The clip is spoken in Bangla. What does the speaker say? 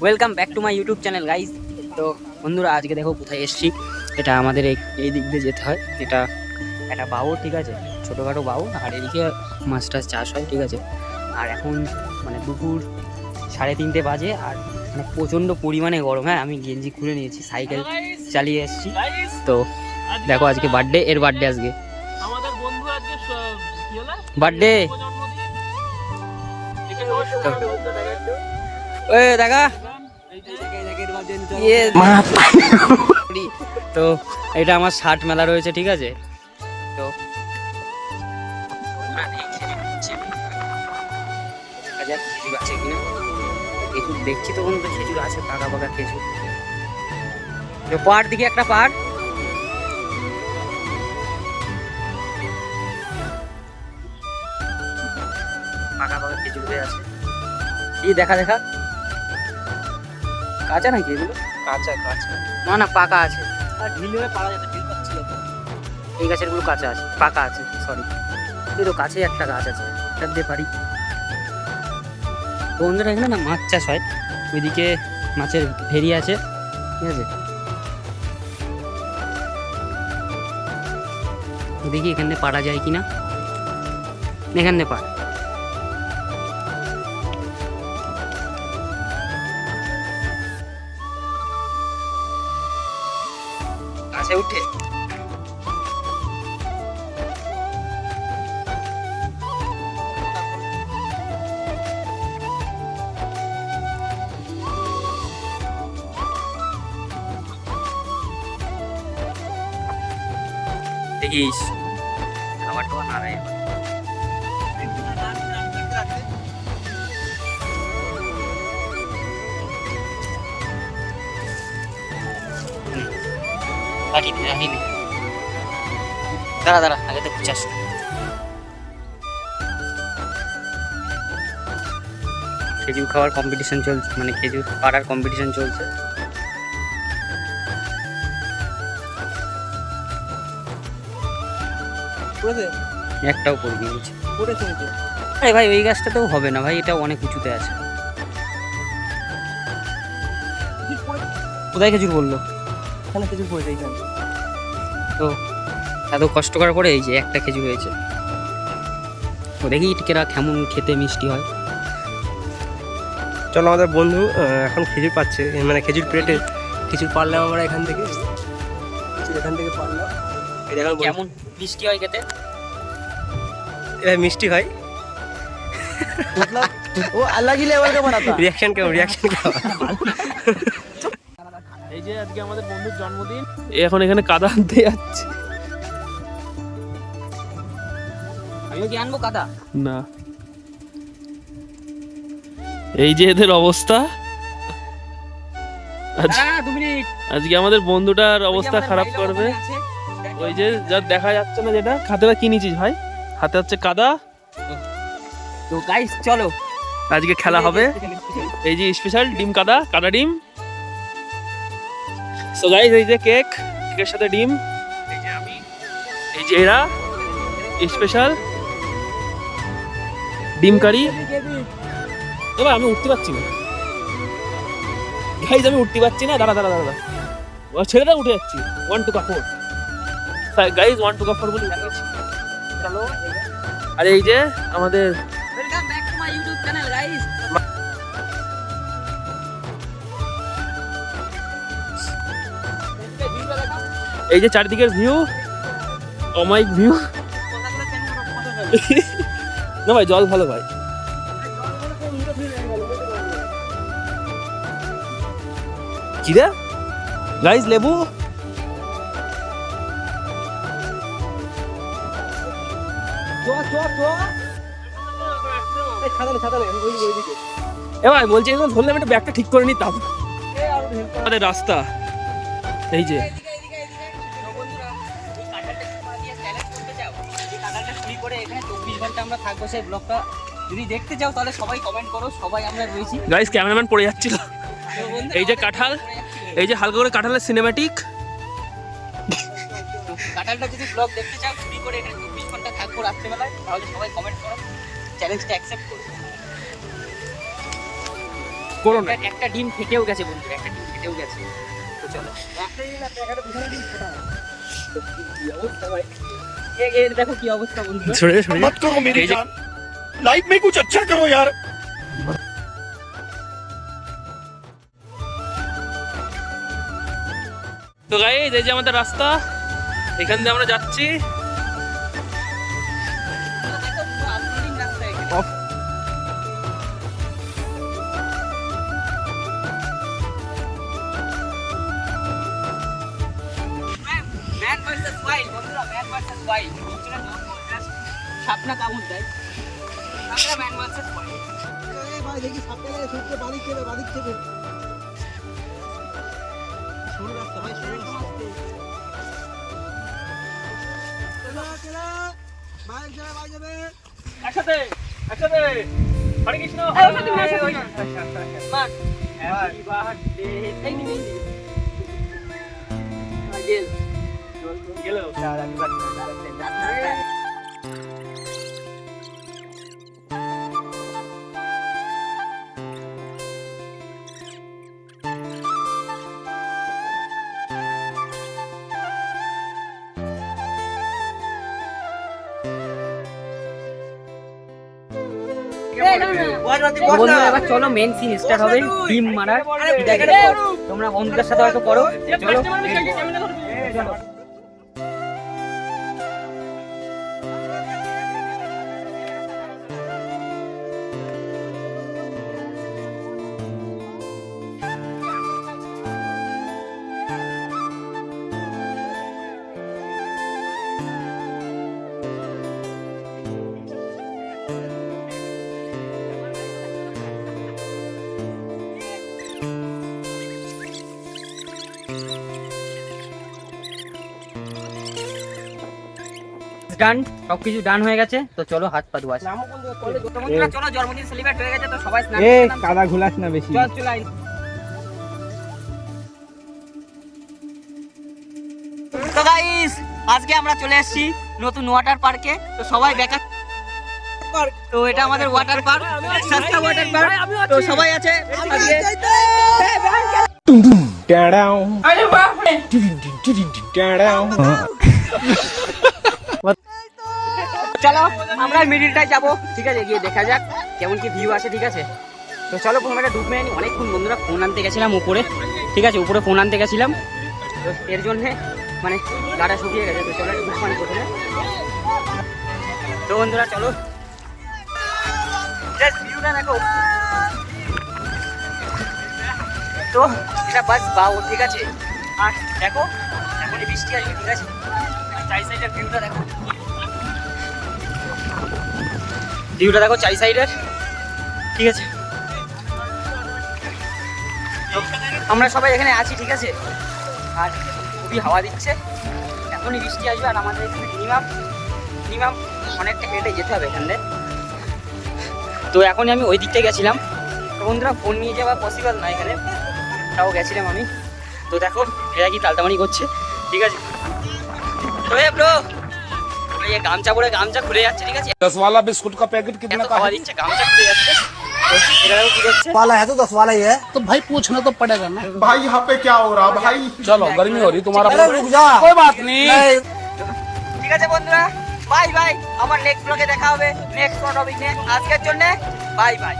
Welcome back to my YouTube channel guys. তো বন্ধুরা আজকে দেখো কোথায় এসেছি। এটা আমাদের এই দিক দিয়ে যেতে হয়। এটা একটা বাউ, ঠিক আছে, ছোটোখাটো বাউ। আর এদিকে মাছ টাছ চাষ হয়, ঠিক আছে। আর এখন মানে দুপুর 3:30 বাজে। আর মানে প্রচণ্ড পরিমাণে গরম। হ্যাঁ, আমি গেঞ্জি খুলে নিয়েছি, সাইকেল চালিয়ে এসেছি। তো দেখো আজকে বার্থডে, এর বার্থডে আজকে আমাদের বন্ধু আজকে বার্থডে। ওই দেখা তো এটা আমার শার্ট মেলা রয়েছে, ঠিক আছে। তো খেজুর আছে কিনা, খেজুর দেখছি তো বন্ধু, খেজুর আছে, পাকা পাকা খেজুর। পাহাড় দিকে একটা পাহাড়, পাকা পাকা খেজুর হয়ে আছে। কি দেখা দেখা কাঁচা নাকি এগুলো? কাঁচা কাঁচা না না, পাকা আছে। আর ঢিল হয়ে পারা যেত, ঢিল পাচ্ছিল তো। এই গাছের গুলো কাঁচা আছে, পাকা আছে, সরি। এই তো কাছেই একটা গাছ আছে, এটা দিয়ে পারি। তো বন্ধুরা এখানে না মাছ চাষ হয়, ওইদিকে মাছের ভেরি আছে, ঠিক আছে। দেখি এখান থেকে পারা যায় কিনা, এখান থেকে পার। গাছে উঠে দেখিস খাবার টাবার না রে। দাঁড়া দাঁড়া, আগে তো চাষ। খেজুর খাওয়ার কম্পিটিশন চলছে, মানে খেজুর পাড়ার কম্পিটিশন চলছে। একটাও পড়ে গিয়েছে। আরে ভাই, ওই গাছটাতেও হবে না ভাই, এটা অনেক উঁচুতে আছে। কোথায় খেজুর বললো? এখানে খেজুর পড়ে যায়। তো এত কষ্ট করার পরে এই যে একটা খেজুর হয়েছে। তো দেখি কেরা কেমন খেতে মিষ্টি হয়। চলো, আমাদের বন্ধু এখন খেজুর পাচ্ছে, মানে খেজুর পেটে খেজুর পারলাম আমরা এখান থেকে পারলাম। এটা এখন কেমন মিষ্টি হয় খেতে? এটা মিষ্টি হয়। ও আল্লাহ কি লেভেল কা বানাতা। রিঅ্যাকশন কেমন? এই যে আজকে আমাদের বন্ধুর জন্মদিন, এখন এখানে কাদা আনতে যাচ্ছে। আমিও কি আনবো কাদা? না, এই যে এদের অবস্থা। আজকে আমাদের বন্ধুটার অবস্থা খারাপ করবে। ওই যে যা দেখা যাচ্ছে না, যেটা হাতে কি নিয়েছিস ভাই? হাতে হচ্ছে কাদা। তো গাইস চলো, আজকে খেলা হবে। এই যে স্পেশাল ডিম, কাদা ডিম। সো গাইস, এই যে কেকের সাথে ডিম। এই যে আমি, এই যে এরা স্পেশাল ডিম কারি। এবার আমি উঠতে পারছি না গাইস, আমি উঠতে পারছি না। দাঁড়া ছেলেটা উঠে যাচ্ছি। 1 2 4 গাইস, 1 2 4 বলে দেখাচ্ছি। চলো। আর এই যে আমাদের welcome back to my YouTube channel guys. এই যে চারিদিকের ভিউ, অমাইক ভিউ। না ভাই, জল ভালো ভাই। কি রে গাইস, লেবু। এ ভাই বলছি, এখন ধরলে আমি একটা ব্যাগটা ঠিক করে নিতাম। আমাদের রাস্তা এই যে, আমরা থাকবো সেই ব্লগটা যদি দেখতে চাও তাহলে সবাই কমেন্ট করো, সবাই আমরা রয়েছি। গাইস ক্যামেরাম্যান পড়ে যাচ্ছিল। এই যে কাঁঠাল, এই যে হালকা করে কাঁঠালের সিনেম্যাটিক। কাঁঠালটা যদি ব্লগ দেখতে চাও চুরি করে এখানে 24 ঘন্টা থাকবো রাত্রেবেলায়, তাহলে সবাই কমেন্ট করো, চ্যালেঞ্জটা অ্যাকসেপ্ট করো। করো না। একটা ডিম ফেটেও গেছে বন্ধুরা, একটা ডিম ফেটেও গেছে। তো চলো কি অবস্থা ভাই, এর দেখো কি অবস্থা বন্ধুরা। मत करो मेरी जान, लाइफ में कुछ अच्छा करो यार। তো গাইস এই যে আমাদের রাস্তা, এখান দিয়ে আমরা যাচ্ছি। ম্যান ভার্সেস ওয়াইল্ড বন্ধুরা, ম্যান ভার্সেস ওয়াইল্ড। সাপনা কামড় দেয়, আমরা ম্যান ভার্সেস ওয়াইল্ড। ভাই দেখি সাপটা লাগে ছুটতে বাদিক থেকে সরু রাস্তা ভাই, সরু রাস্তা কেলা বাইক যাবে একসাথে একসাথে হরে কৃষ্ণ। মার হ্যাপি বার্থডে এই নি গেল গেল। বন্ধুরা এবার চলো মেন সিন স্টার্ট হবে, ডিম মারার। তোমরা বন্ধুদের সাথে হয়তো করো, চলো চলো। ডান, সবকিছু ডান হয়ে গেছে। তো চলো হাত পা ধোয়া। বন্ধুরা চলো, জন্মদিন সেলিব্রেট হয়ে গেছে, তো সবাই স্নান করে নিলাম। কাদা ঘুলাস না বেশি। চল চল আই। তো গাইস আজকে আমরা চলে এসেছি নতুন ওয়াটার পার্কে। তো সবাই বেকার পার্ক, তো এটা আমাদের ওয়াটার পার্ক, সস্তা ওয়াটার পার্ক। তো সবাই আছে আজকে। চলো আমরা মিডিলটায় যাবো, ঠিক আছে, গিয়ে দেখা যাক কেমন কি ভিউ আসে, ঠিক আছে। তো চলো প্রথমে একটা ডুব মেরে নি। অনেকক্ষণ বন্ধুরা ফোন আনতে গেছিলাম উপরে, ঠিক আছে, উপরে ফোন আনতে গেছিলাম, তো এর জন্যে মানে গাটা শুকিয়ে গেছে। তো চলো ডুব পানি প্রথমে। তো বন্ধুরা চলো, জাস্ট ভিউটা দেখো। তো এটা বাস বাউ, ঠিক আছে। আর দেখো এখন বৃষ্টি আসবে, ঠিক আছে। চারি সাইডের ভিউটা দেখো, ভিউটা দেখো চারি সাইডের, ঠিক আছে। তো আমরা সবাই এখানে আছি, ঠিক আছে। আর খুবই হাওয়া দিচ্ছে, এখনই বৃষ্টি আসবে। আর আমাদের এখানে মিনিমাম অনেকটা হেঁটে যেতে হবে এখান থেকে। তো এখনই আমি ওই দিকটা গেছিলাম। তো বন্ধুরা ফোন নিয়ে যাওয়া পসিবল না এখানে, তাও গেছিলাম আমি। তো দেখো এরা কি তালতামানি করছে, ঠিক আছে। তো এ ব্রো, ये गामचा पूरे गामचा खुले যাচ্ছে, ঠিক আছে। 10 वाला बिस्कुट का पैकेट कितने का খাওয়া দিচ্ছে, গামছা খুলে যাচ্ছে। তো এরাও কি করছে, वाला है तो 10 वाला ही है। तो भाई पूछना तो पड़ेगा ना। भाई यहाँ पे क्या हो रहा भाई? चलो गर्मी हो रही तुम्हारा, अरे रुक जा, कोई बात नहीं। ঠিক আছে বন্ধুরা, বাই বাই। আমার নেক্সট ব্লগে দেখা হবে, নেক্সট কোন টপিক নিয়ে। আজকের জন্য বাই বাই।